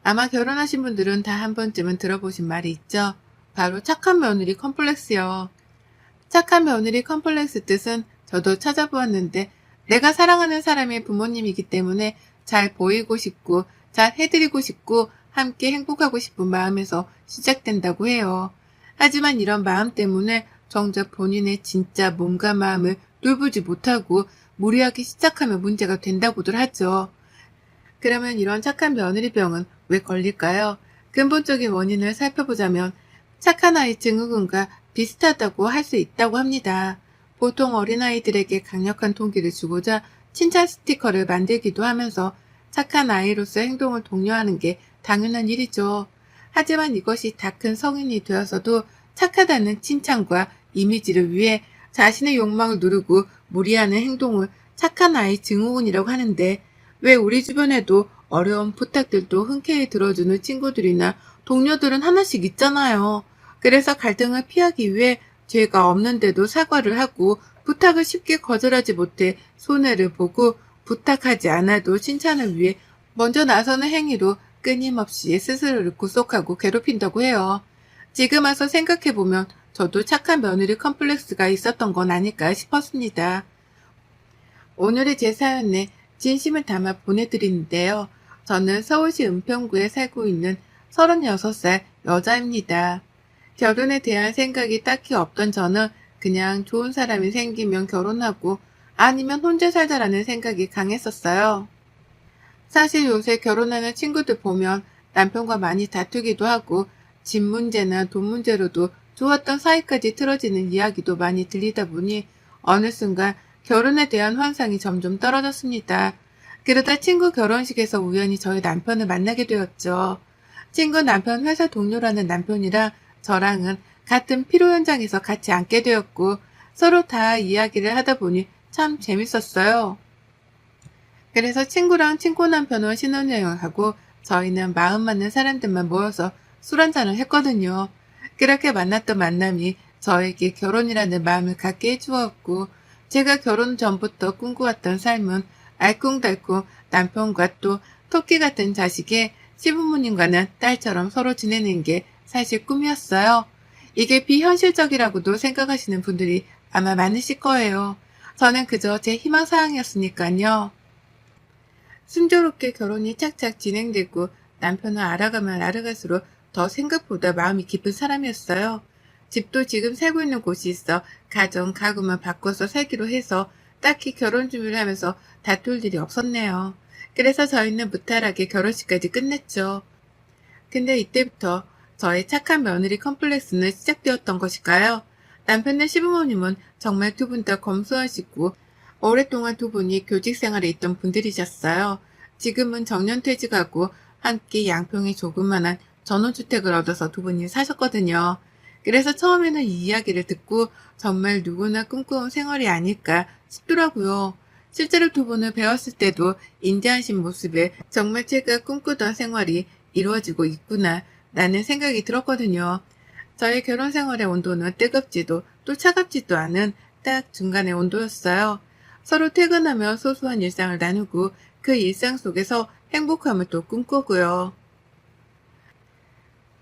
아마 결혼하신 분들은 다 한 번쯤은 들어보신 말이 있죠. 바로 착한 며느리 컴플렉스요. 착한 며느리 컴플렉스 뜻은 저도 찾아보았는데 내가 사랑하는 사람의 부모님이기 때문에 잘 보이고 싶고 잘 해드리고 싶고 함께 행복하고 싶은 마음에서 시작된다고 해요. 하지만 이런 마음 때문에 정작 본인의 진짜 몸과 마음을 돌보지 못하고 무리하게 시작하면 문제가 된다고들 하죠. 그러면 이런 착한 며느리병은 왜 걸릴까요? 근본적인 원인을 살펴보자면 착한 아이 증후군과 비슷하다고 할 수 있다고 합니다. 보통 어린아이들에게 강력한 동기를 주고자 칭찬 스티커를 만들기도 하면서 착한 아이로서 행동을 독려하는 게 당연한 일이죠. 하지만 이것이 다 큰 성인이 되어서도 착하다는 칭찬과 이미지를 위해 자신의 욕망을 누르고 무리하는 행동을 착한 아이 증후군이라고 하는데 왜 우리 주변에도 어려운 부탁들도 흔쾌히 들어주는 친구들이나 동료들은 하나씩 있잖아요. 그래서 갈등을 피하기 위해 죄가 없는데도 사과를 하고 부탁을 쉽게 거절하지 못해 손해를 보고 부탁하지 않아도 칭찬을 위해 먼저 나서는 행위로 끊임없이 스스로를 구속하고 괴롭힌다고 해요. 지금 와서 생각해보면 저도 착한 며느리 컴플렉스가 있었던 건 아닐까 싶었습니다. 오늘의 제 사연에 진심을 담아 보내드리는데요. 저는 서울시 은평구에 살고 있는 36살 여자입니다. 결혼에 대한 생각이 딱히 없던 저는 그냥 좋은 사람이 생기면 결혼하고 아니면 혼자 살자라는 생각이 강했었어요. 사실 요새 결혼하는 친구들 보면 남편과 많이 다투기도 하고 집 문제나 돈 문제로도 좋았던 사이까지 틀어지는 이야기도 많이 들리다 보니 어느 순간 결혼에 대한 환상이 점점 떨어졌습니다. 그러다 친구 결혼식에서 우연히 저희 남편을 만나게 되었죠. 친구 남편 회사 동료라는 남편이라 저랑은 같은 피로 현장에서 같이 앉게 되었고 서로 다 이야기를 하다 보니 참 재밌었어요. 그래서 친구랑 친구 남편은 신혼여행을 가고 저희는 마음 맞는 사람들만 모여서 술 한잔을 했거든요. 그렇게 만났던 만남이 저에게 결혼이라는 마음을 갖게 해주었고 제가 결혼 전부터 꿈꿔왔던 삶은 알콩달콩 남편과 또 토끼 같은 자식의 시부모님과는 딸처럼 서로 지내는 게 사실 꿈이었어요. 이게 비현실적이라고도 생각하시는 분들이 아마 많으실 거예요. 저는 그저 제 희망사항이었으니까요. 순조롭게 결혼이 착착 진행되고 남편을 알아가면 알아갈수록 더 생각보다 마음이 깊은 사람이었어요. 집도 지금 살고 있는 곳이 있어 가정, 가구만 바꿔서 살기로 해서 딱히 결혼 준비를 하면서 다툴 일이 없었네요. 그래서 저희는 무탈하게 결혼식까지 끝냈죠. 근데 이때부터 저의 착한 며느리 컴플렉스는 시작되었던 것일까요? 남편의 시부모님은 정말 두 분 다 검소하시고 오랫동안 두 분이 교직 생활에 있던 분들이셨어요. 지금은 정년퇴직하고 함께 양평에 조그만한 전원주택을 얻어서 두 분이 사셨거든요. 그래서 처음에는 이 이야기를 듣고 정말 누구나 꿈꾸는 생활이 아닐까 싶더라고요. 실제로 두 분을 배웠을 때도 인자하신 모습에 정말 제가 꿈꾸던 생활이 이루어지고 있구나 라는 생각이 들었거든요. 저의 결혼 생활의 온도는 뜨겁지도 또 차갑지도 않은 딱 중간의 온도였어요. 서로 퇴근하며 소소한 일상을 나누고 그 일상 속에서 행복함을 또 꿈꾸고요.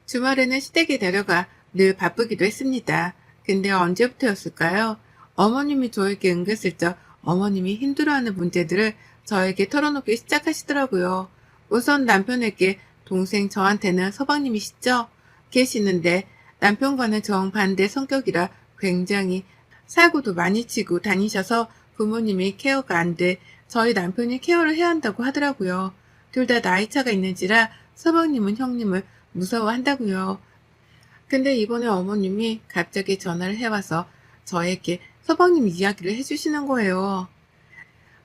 주말에는 시댁에 내려가 늘 바쁘기도 했습니다. 근데 언제부터였을까요? 어머님이 저에게 은근슬쩍 어머님이 힘들어하는 문제들을 저에게 털어놓기 시작하시더라고요. 우선 남편에게 동생 저한테는 서방님이시죠? 계시는데 남편과는 정반대 성격이라 굉장히 사고도 많이 치고 다니셔서 부모님이 케어가 안 돼 저희 남편이 케어를 해야 한다고 하더라고요. 둘 다 나이차가 있는지라 서방님은 형님을 무서워한다고요. 근데 이번에 어머님이 갑자기 전화를 해와서 저에게 서방님 이야기를 해주시는 거예요.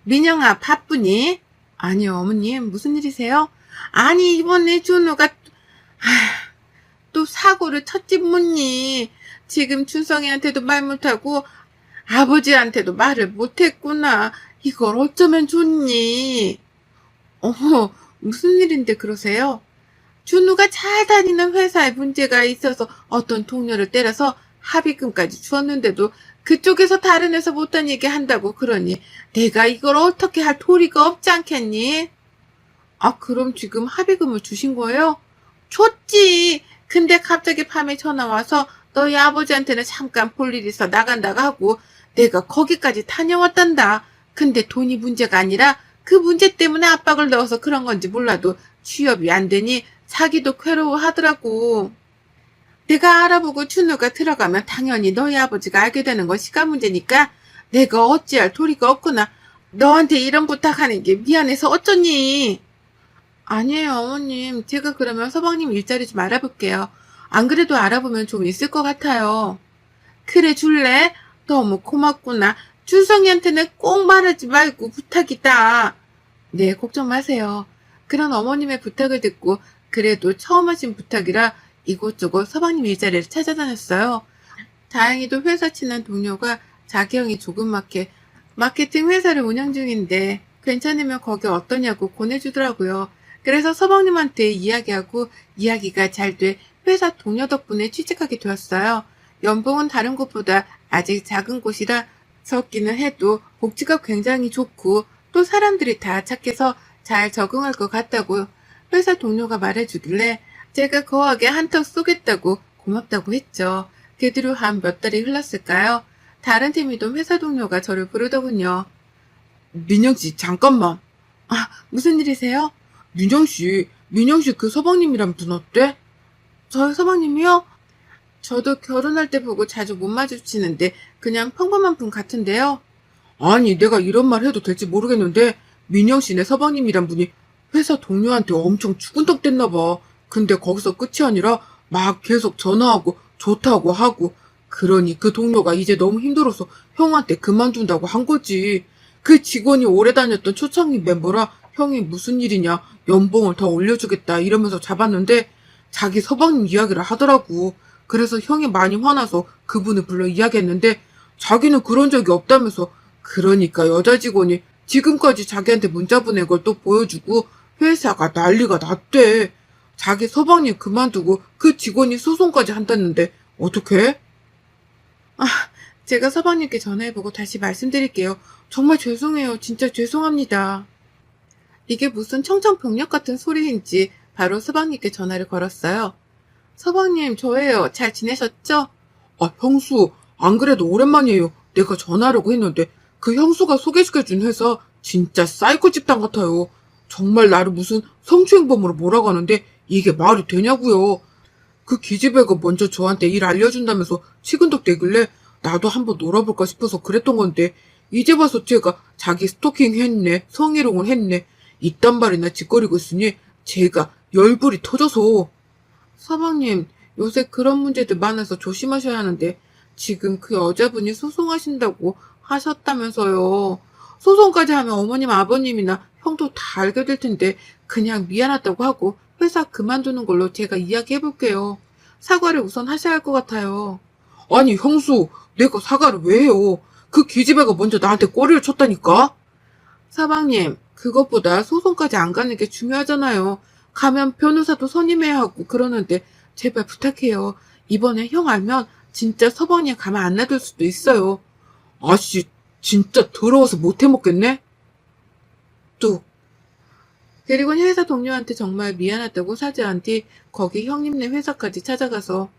민영아 바쁘니? 아니요 어머님 무슨 일이세요? 아니 이번에 준우가 또 사고를 쳤지 뭐니. 지금 준성이한테도 말 못하고 아버지한테도 말을 못했구나. 이걸 어쩌면 좋니? 어머 무슨 일인데 그러세요? 준우가 잘 다니는 회사에 문제가 있어서 어떤 동료를 때려서 합의금까지 주었는데도 그쪽에서 다른 회사 못한 얘기 한다고 그러니 내가 이걸 어떻게 할 도리가 없지 않겠니? 아, 그럼 지금 합의금을 주신 거예요? 줬지. 근데 갑자기 밤에 전화 와서 너희 아버지한테는 잠깐 볼 일 있어 나간다고 하고 내가 거기까지 다녀왔단다. 근데 돈이 문제가 아니라 그 문제 때문에 압박을 넣어서 그런 건지 몰라도 취업이 안 되니 자기도 괴로워하더라고. 내가 알아보고 준우가 들어가면 당연히 너희 아버지가 알게 되는 건 시간 문제니까 내가 어찌할 도리가 없구나. 너한테 이런 부탁하는 게 미안해서 어쩌니? 아니에요, 어머님. 제가 그러면 서방님 일자리 좀 알아볼게요. 안 그래도 알아보면 좀 있을 것 같아요. 그래 줄래? 너무 고맙구나. 준성이한테는 꼭 말하지 말고 부탁이다. 네, 걱정 마세요. 그런 어머님의 부탁을 듣고 그래도 처음 하신 부탁이라 이곳저곳 서방님 일자리를 찾아다녔어요. 다행히도 회사 친한 동료가 자기 형이 조그맣게 마케팅 회사를 운영 중인데 괜찮으면 거기 어떠냐고 권해주더라고요. 그래서 서방님한테 이야기하고 이야기가 잘 돼 회사 동료 덕분에 취직하게 되었어요. 연봉은 다른 곳보다 아직 작은 곳이라 적기는 해도 복지가 굉장히 좋고 또 사람들이 다 착해서 잘 적응할 것 같다고 회사 동료가 말해주길래 제가 거하게 한턱 쏘겠다고 고맙다고 했죠. 그 뒤로 한 몇 달이 흘렀을까요? 다른 팀이던 회사 동료가 저를 부르더군요. 민영씨, 잠깐만. 아, 무슨 일이세요? 민영씨 그 서방님이란 분 어때? 저희 서방님이요? 저도 결혼할 때 보고 자주 못 마주치는데 그냥 평범한 분 같은데요. 아니, 내가 이런 말 해도 될지 모르겠는데, 민영씨네 서방님이란 분이 회사 동료한테 엄청 죽은 덕 됐나봐. 근데 거기서 끝이 아니라 막 계속 전화하고 좋다고 하고, 그러니 그 동료가 이제 너무 힘들어서 형한테 그만둔다고 한 거지. 그 직원이 오래 다녔던 초창기 멤버라 형이 무슨 일이냐, 연봉을 더 올려주겠다 이러면서 잡았는데, 자기 서방님 이야기를 하더라고. 그래서 형이 많이 화나서 그분을 불러 이야기했는데, 자기는 그런 적이 없다면서. 그러니까 여자 직원이 지금까지 자기한테 문자 보낸 걸 또 보여주고 회사가 난리가 났대. 자기 서방님 그만두고 그 직원이 소송까지 한다는데 어떡해? 제가 서방님께 전화해보고 다시 말씀드릴게요. 정말 죄송해요. 진짜 죄송합니다. 이게 무슨 청천벽력 같은 소리인지 바로 서방님께 전화를 걸었어요. 서방님, 저예요. 잘 지내셨죠? 아, 형수, 안 그래도 오랜만이에요. 내가 전화하려고 했는데 그 형수가 소개시켜준 회사 진짜 사이코 집단 같아요. 정말 나를 무슨 성추행범으로 몰아가는데 이게 말이 되냐고요. 그 기집애가 먼저 저한테 일 알려준다면서 치근덕 대길래 나도 한번 놀아볼까 싶어서 그랬던 건데 이제 봐서 제가 자기 스토킹 했네, 성희롱을 했네, 이딴 말이나 짓거리고 있으니 제가 열불이 터져서. 서방님, 요새 그런 문제들 많아서 조심하셔야 하는데 지금 그 여자분이 소송하신다고 하셨다면서요. 소송까지 하면 어머님, 아버님이나 형도 다 알게 될 텐데 그냥 미안하다고 하고 회사 그만두는 걸로 제가 이야기해볼게요. 사과를 우선 하셔야 할 것 같아요. 아니 형수, 내가 사과를 왜 해요? 그 기집애가 먼저 나한테 꼬리를 쳤다니까? 서방님, 그것보다 소송까지 안 가는 게 중요하잖아요. 가면 변호사도 선임해야 하고 그러는데 제발 부탁해요. 이번에 형 알면 진짜 서방님 가만 안 놔둘 수도 있어요. 아씨, 진짜 더러워서 못 해먹겠네? 뚝. 그리고 회사 동료한테 정말 미안하다고 사죄한 뒤 거기 형님네 회사까지 찾아가서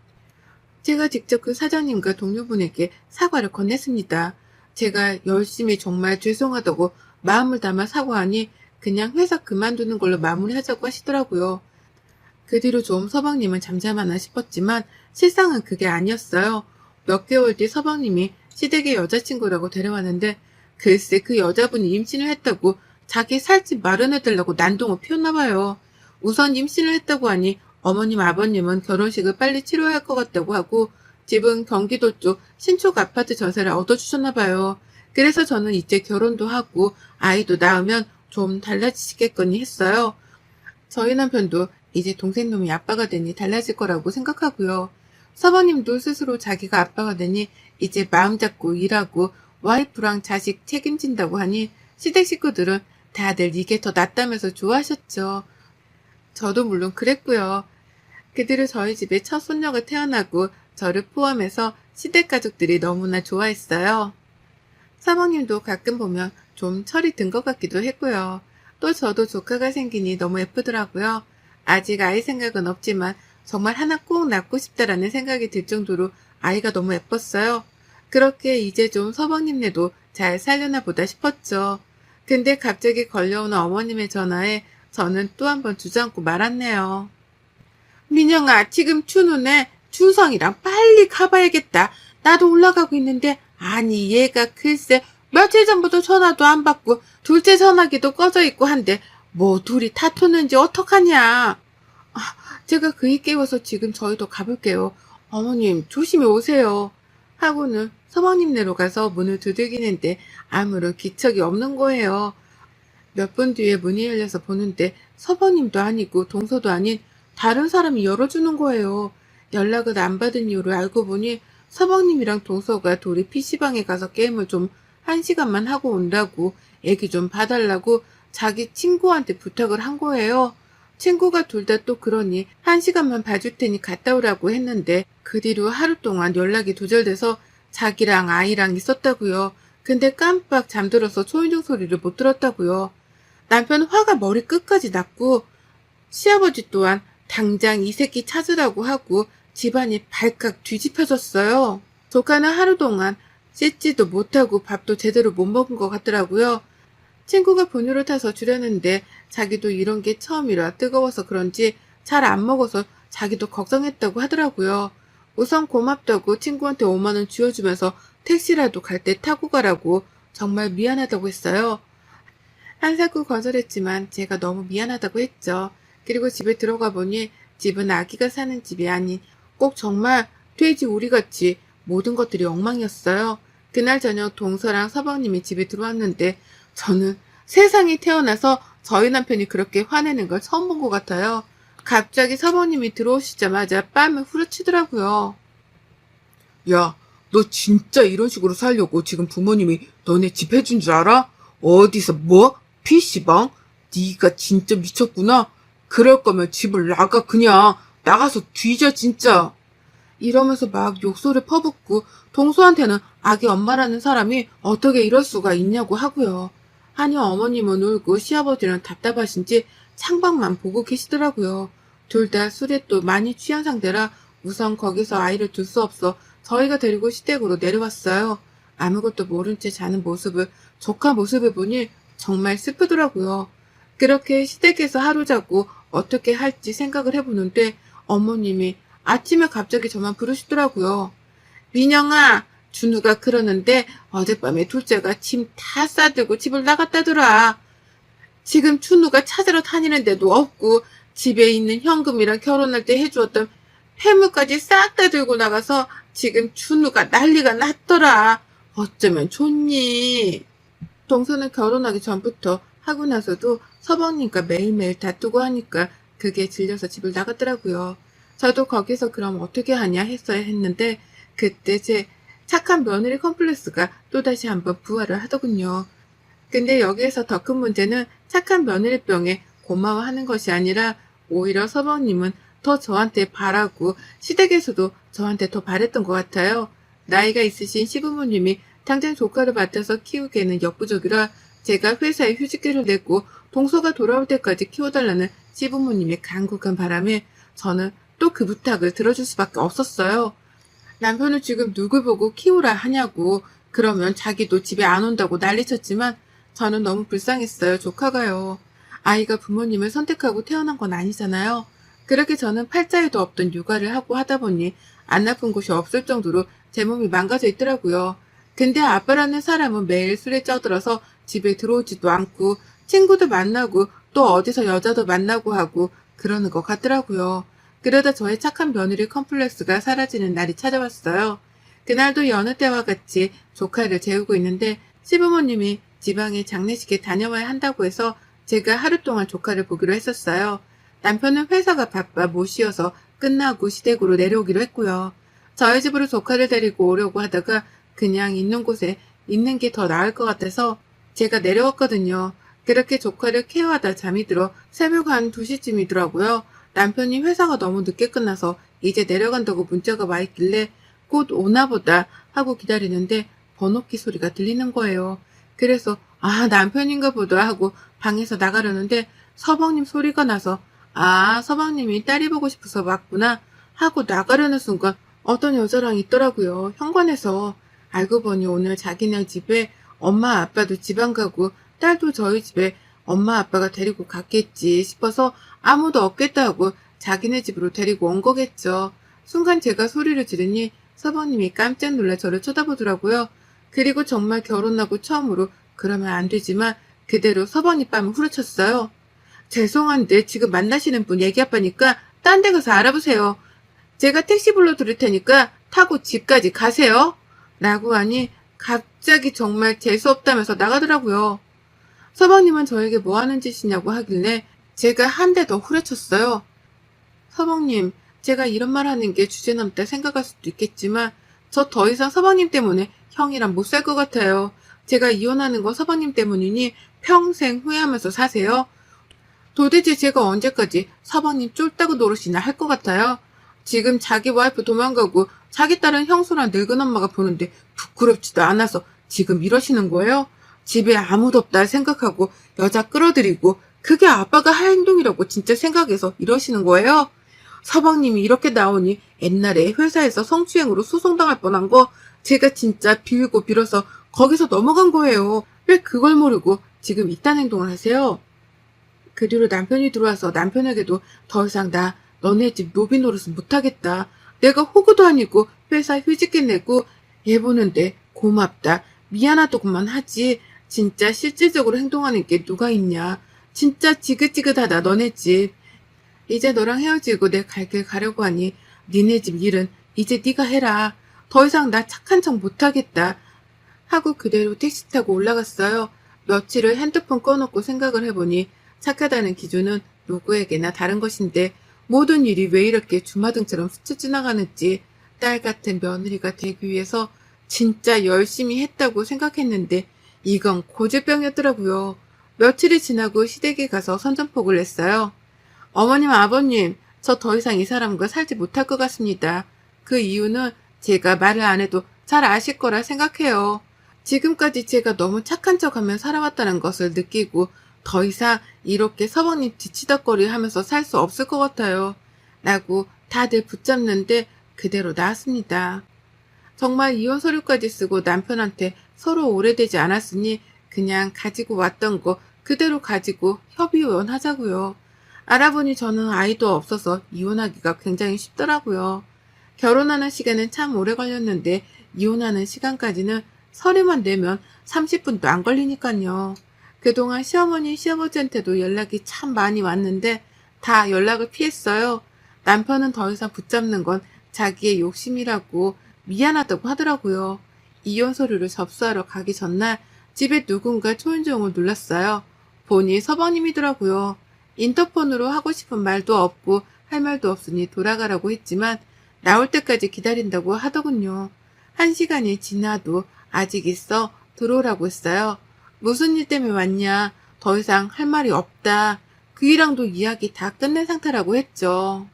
제가 직접 그 사장님과 동료분에게 사과를 건넸습니다. 제가 열심히 정말 죄송하다고 마음을 담아 사과하니 그냥 회사 그만두는 걸로 마무리하자고 하시더라고요. 그 뒤로 좀 서방님은 잠잠하나 싶었지만 실상은 그게 아니었어요. 몇 개월 뒤 서방님이 시댁의 여자친구라고 데려왔는데 글쎄 그 여자분이 임신을 했다고 자기 살집 마련해달라고 난동을 피웠나 봐요. 우선 임신을 했다고 하니 어머님 아버님은 결혼식을 빨리 치러야 할 것 같다고 하고 집은 경기도 쪽 신축 아파트 전세를 얻어주셨나 봐요. 그래서 저는 이제 결혼도 하고 아이도 낳으면 좀 달라지시겠거니 했어요. 저희 남편도 이제 동생놈이 아빠가 되니 달라질 거라고 생각하고요. 서방님도 스스로 자기가 아빠가 되니 이제 마음 잡고 일하고 와이프랑 자식 책임진다고 하니 시댁 식구들은 다들 이게 더 낫다면서 좋아하셨죠. 저도 물론 그랬고요. 그 뒤로 저희 집에 첫 손녀가 태어나고 저를 포함해서 시댁 가족들이 너무나 좋아했어요. 사모님도 가끔 보면 좀 철이 든 것 같기도 했고요. 또 저도 조카가 생기니 너무 예쁘더라고요. 아직 아이 생각은 없지만 정말 하나 꼭 낳고 싶다라는 생각이 들 정도로 아이가 너무 예뻤어요. 그렇게 이제 좀 서방님네도 잘 살려나 보다 싶었죠. 근데 갑자기 걸려오는 어머님의 전화에 저는 또 한 번 주저앉고 말았네요. 민영아, 지금 춘우네 준성이랑 빨리 가봐야겠다. 나도 올라가고 있는데, 아니 얘가 글쎄 며칠 전부터 전화도 안 받고 둘째 전화기도 꺼져 있고 한데 뭐 둘이 다투는지 어떡하냐. 제가 그이 깨워서 지금 저희도 가볼게요. 어머님 조심히 오세요. 하고는 서방님네로 가서 문을 두들기는데 아무런 기척이 없는 거예요. 몇 분 뒤에 문이 열려서 보는데 서방님도 아니고 동서도 아닌 다른 사람이 열어주는 거예요. 연락을 안 받은 이유를 알고 보니 서방님이랑 동서가 둘이 PC방에 가서 게임을 좀 1시간만 하고 온다고 애기 좀 봐달라고 자기 친구한테 부탁을 한 거예요. 친구가 둘 다 또 그러니 1시간만 봐줄 테니 갔다 오라고 했는데 그 뒤로 하루 동안 연락이 두절돼서 자기랑 아이랑 있었다고요. 근데 깜빡 잠들어서 초인종 소리를 못 들었다고요. 남편은 화가 머리 끝까지 났고 시아버지 또한 당장 이 새끼 찾으라고 하고 집안이 발칵 뒤집혀졌어요. 조카는 하루 동안 씻지도 못하고 밥도 제대로 못 먹은 것 같더라고요. 친구가 분유를 타서 주려는데 자기도 이런 게 처음이라 뜨거워서 그런지 잘 안 먹어서 자기도 걱정했다고 하더라고요. 우선 고맙다고 친구한테 5만 원 쥐어주면서 택시라도 갈 때 타고 가라고 정말 미안하다고 했어요. 한사코 거절했지만 제가 너무 미안하다고 했죠. 그리고 집에 들어가 보니 집은 아기가 사는 집이 아닌 꼭 정말 돼지 우리같이 모든 것들이 엉망이었어요. 그날 저녁 동서랑 서방님이 집에 들어왔는데 저는 세상에 태어나서 저희 남편이 그렇게 화내는 걸 처음 본 것 같아요. 갑자기 서방님이 들어오시자마자 뺨을 후려치더라고요. 야, 너 진짜 이런 식으로 살려고 지금 부모님이 너네 집 해준 줄 알아? 어디서 뭐? PC방? 네가 진짜 미쳤구나. 그럴 거면 집을 나가. 그냥 나가서 뒤져 진짜. 이러면서 막 욕설을 퍼붓고 동서한테는 아기 엄마라는 사람이 어떻게 이럴 수가 있냐고 하고요. 하니 어머님은 울고 시아버지는 답답하신지 창밖만 보고 계시더라고요. 둘 다 술에 또 많이 취한 상태라 우선 거기서 아이를 둘 수 없어 저희가 데리고 시댁으로 내려왔어요. 아무것도 모른 채 자는 모습을 조카 모습을 보니 정말 슬프더라고요. 그렇게 시댁에서 하루 자고 어떻게 할지 생각을 해보는데 어머님이 아침에 갑자기 저만 부르시더라고요. 민영아, 준우가 그러는데 어젯밤에 둘째가 짐 다 싸들고 집을 나갔다더라. 지금 준우가 찾으러 다니는데도 없고 집에 있는 현금이랑 결혼할 때 해주었던 폐물까지 싹 다 들고 나가서 지금 준우가 난리가 났더라. 어쩌면 좋니? 동서는 결혼하기 전부터 하고 나서도 서방님과 매일매일 다투고 하니까 그게 질려서 집을 나갔더라고요. 저도 거기서 그럼 어떻게 하냐 했어야 했는데 그때 제 착한 며느리 컴플렉스가 또다시 한번 부활을 하더군요. 근데 여기에서 더 큰 문제는 착한 며느리병에 고마워하는 것이 아니라 오히려 서방님은 더 저한테 바라고 시댁에서도 저한테 더 바랬던 것 같아요. 나이가 있으신 시부모님이 당장 조카를 맡아서 키우기에는 역부족이라 제가 회사에 휴직계를 내고 동서가 돌아올 때까지 키워달라는 시부모님의 간곡한 바람에 저는 또 그 부탁을 들어줄 수밖에 없었어요. 남편은 지금 누굴 보고 키우라 하냐고 그러면 자기도 집에 안 온다고 난리쳤지만 저는 너무 불쌍했어요. 조카가요. 아이가 부모님을 선택하고 태어난 건 아니잖아요. 그렇게 저는 팔자에도 없던 육아를 하고 하다 보니 안 나쁜 곳이 없을 정도로 제 몸이 망가져 있더라고요. 근데 아빠라는 사람은 매일 술에 쪄들어서 집에 들어오지도 않고 친구도 만나고 또 어디서 여자도 만나고 하고 그러는 것 같더라고요. 그러다 저의 착한 며느리 컴플렉스가 사라지는 날이 찾아왔어요. 그날도 여느 때와 같이 조카를 재우고 있는데 시부모님이 지방에 장례식에 다녀와야 한다고 해서 제가 하루 동안 조카를 보기로 했었어요. 남편은 회사가 바빠 못 쉬어서 끝나고 시댁으로 내려오기로 했고요. 저희 집으로 조카를 데리고 오려고 하다가 그냥 있는 곳에 있는 게 더 나을 것 같아서 제가 내려왔거든요. 그렇게 조카를 케어하다 잠이 들어 새벽 한 2시쯤이더라고요. 남편이 회사가 너무 늦게 끝나서 이제 내려간다고 문자가 와 있길래 곧 오나 보다 하고 기다리는데 번호키 소리가 들리는 거예요. 그래서 아 남편인가 보다 하고 방에서 나가려는데 서방님 소리가 나서 아, 서방님이 딸이 보고 싶어서 왔구나 하고 나가려는 순간 어떤 여자랑 있더라고요. 현관에서. 알고 보니 오늘 자기네 집에 엄마 아빠도 지방 가고 딸도 저희 집에 엄마 아빠가 데리고 갔겠지 싶어서 아무도 없겠다 하고 자기네 집으로 데리고 온 거겠죠. 순간 제가 소리를 지르니 서방님이 깜짝 놀라 저를 쳐다보더라고요. 그리고 정말 결혼하고 처음으로 그러면 안 되지만 그대로 서방님 뺨을 후려쳤어요. 죄송한데 지금 만나시는 분 얘기 아빠니까 딴 데 가서 알아보세요. 제가 택시 불러드릴 테니까 타고 집까지 가세요. 라고 하니 갑자기 정말 재수없다면서 나가더라고요. 서방님은 저에게 뭐 하는 짓이냐고 하길래 제가 한 대 더 후려쳤어요. 서방님, 제가 이런 말 하는 게 주제넘다 생각할 수도 있겠지만 저 더 이상 서방님 때문에 형이랑 못 살 것 같아요. 제가 이혼하는 거 서방님 때문이니 평생 후회하면서 사세요. 도대체 제가 언제까지 서방님 쫄따구 노릇이나 할 것 같아요? 지금 자기 와이프 도망가고 자기 딸은 형수랑 늙은 엄마가 보는데 부끄럽지도 않아서 지금 이러시는 거예요? 집에 아무도 없다 생각하고 여자 끌어들이고 그게 아빠가 할 행동이라고 진짜 생각해서 이러시는 거예요? 서방님이 이렇게 나오니 옛날에 회사에서 성추행으로 소송당할 뻔한 거 제가 진짜 빌고 빌어서 거기서 넘어간 거예요. 왜 그걸 모르고 지금 이딴 행동을 하세요? 그 뒤로 남편이 들어와서 남편에게도 더 이상 나 너네 집 노비 노릇은 못하겠다. 내가 호구도 아니고 회사 휴직금 내고 얘 보는데 고맙다. 미안하다고만 하지. 진짜 실질적으로 행동하는 게 누가 있냐. 진짜 지긋지긋하다 너네 집. 이제 너랑 헤어지고 내 갈 길 가려고 하니 니네 집 일은 이제 네가 해라. 더 이상 나 착한 척 못하겠다. 하고 그대로 택시 타고 올라갔어요. 며칠을 핸드폰 꺼놓고 생각을 해보니 착하다는 기준은 누구에게나 다른 것인데 모든 일이 왜 이렇게 주마등처럼 스쳐 지나가는지 딸 같은 며느리가 되기 위해서 진짜 열심히 했다고 생각했는데 이건 고질병이었더라고요. 며칠이 지나고 시댁에 가서 선전포고를 했어요. 어머님, 아버님, 저 더 이상 이 사람과 살지 못할 것 같습니다. 그 이유는 제가 말을 안 해도 잘 아실 거라 생각해요. 지금까지 제가 너무 착한 척하며 살아왔다는 것을 느끼고 더 이상 이렇게 서방님 뒤치덕거리 하면서 살 수 없을 것 같아요. 라고 다들 붙잡는데 그대로 나왔습니다. 정말 이혼 서류까지 쓰고 남편한테 서로 오래되지 않았으니 그냥 가지고 왔던 거 그대로 가지고 협의혼하자고요. 알아보니 저는 아이도 없어서 이혼하기가 굉장히 쉽더라고요. 결혼하는 시간은 참 오래 걸렸는데 이혼하는 시간까지는 서류만 내면 30분도 안 걸리니까요. 그동안 시어머니, 시아버지한테도 연락이 참 많이 왔는데 다 연락을 피했어요. 남편은 더 이상 붙잡는 건 자기의 욕심이라고 미안하다고 하더라고요. 이혼 서류를 접수하러 가기 전날 집에 누군가 초인종을 눌렀어요. 보니 서방님이더라고요. 인터폰으로 하고 싶은 말도 없고 할 말도 없으니 돌아가라고 했지만 나올 때까지 기다린다고 하더군요. 1시간이 지나도 아직 있어 들어오라고 했어요. 무슨 일 때문에 왔냐? 더 이상 할 말이 없다. 그이랑도 이야기 다 끝낸 상태라고 했죠.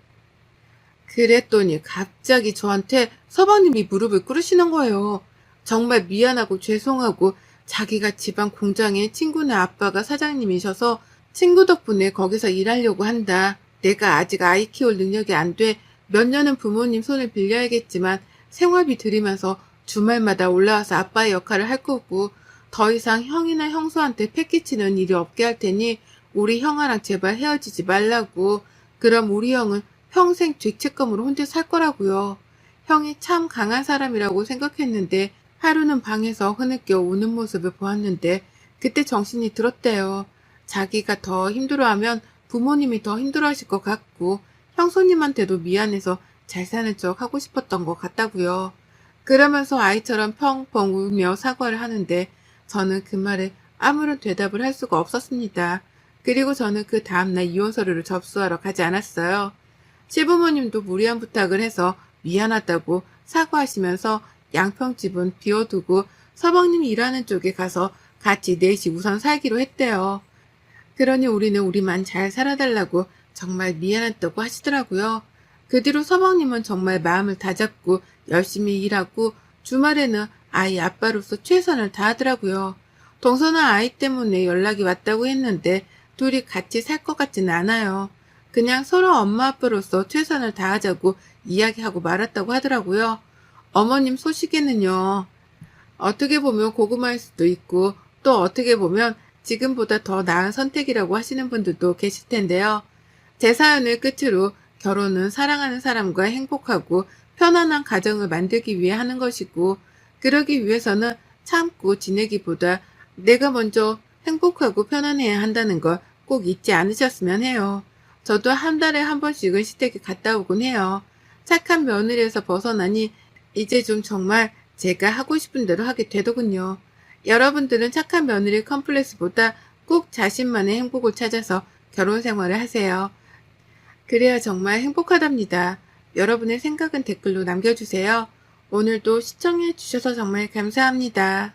그랬더니 갑자기 저한테 서방님이 무릎을 꿇으시는 거예요. 정말 미안하고 죄송하고 자기가 지방 공장에 친구네 아빠가 사장님이셔서 친구 덕분에 거기서 일하려고 한다. 내가 아직 아이 키울 능력이 안 돼. 몇 년은 부모님 손을 빌려야겠지만 생활비 들이면서 주말마다 올라와서 아빠의 역할을 할 거고 더 이상 형이나 형수한테 패기치는 일이 없게 할 테니 우리 형아랑 제발 헤어지지 말라고. 그럼 우리 형은 평생 죄책감으로 혼자 살 거라고요. 형이 참 강한 사람이라고 생각했는데 하루는 방에서 흐느껴 우는 모습을 보았는데 그때 정신이 들었대요. 자기가 더 힘들어하면 부모님이 더 힘들어하실 것 같고 형수님한테도 미안해서 잘 사는 척 하고 싶었던 것 같다고요. 그러면서 아이처럼 펑펑 울며 사과를 하는데 저는 그 말에 아무런 대답을 할 수가 없었습니다. 그리고 저는 그 다음날 이혼 서류를 접수하러 가지 않았어요. 시부모님도 무리한 부탁을 해서 미안하다고 사과하시면서 양평집은 비워두고 서방님이 일하는 쪽에 가서 같이 넷이 우선 살기로 했대요. 그러니 우리는 우리만 잘 살아달라고 정말 미안했다고 하시더라고요. 그 뒤로 서방님은 정말 마음을 다잡고 열심히 일하고 주말에는 아이 아빠로서 최선을 다하더라고요. 동서는 아이 때문에 연락이 왔다고 했는데 둘이 같이 살 것 같지는 않아요. 그냥 서로 엄마 아빠로서 최선을 다하자고 이야기하고 말았다고 하더라고요. 어머님 소식에는요. 어떻게 보면 고구마일 수도 있고 또 어떻게 보면 지금보다 더 나은 선택이라고 하시는 분들도 계실 텐데요. 제 사연을 끝으로 결혼은 사랑하는 사람과 행복하고 편안한 가정을 만들기 위해 하는 것이고 그러기 위해서는 참고 지내기보다 내가 먼저 행복하고 편안해야 한다는 걸 꼭 잊지 않으셨으면 해요. 저도 한 달에 한 번씩은 시댁에 갔다 오곤 해요. 착한 며느리에서 벗어나니 이제 좀 정말 제가 하고 싶은 대로 하게 되더군요. 여러분들은 착한 며느리 컴플렉스보다 꼭 자신만의 행복을 찾아서 결혼 생활을 하세요. 그래야 정말 행복하답니다. 여러분의 생각은 댓글로 남겨주세요. 오늘도 시청해 주셔서 정말 감사합니다.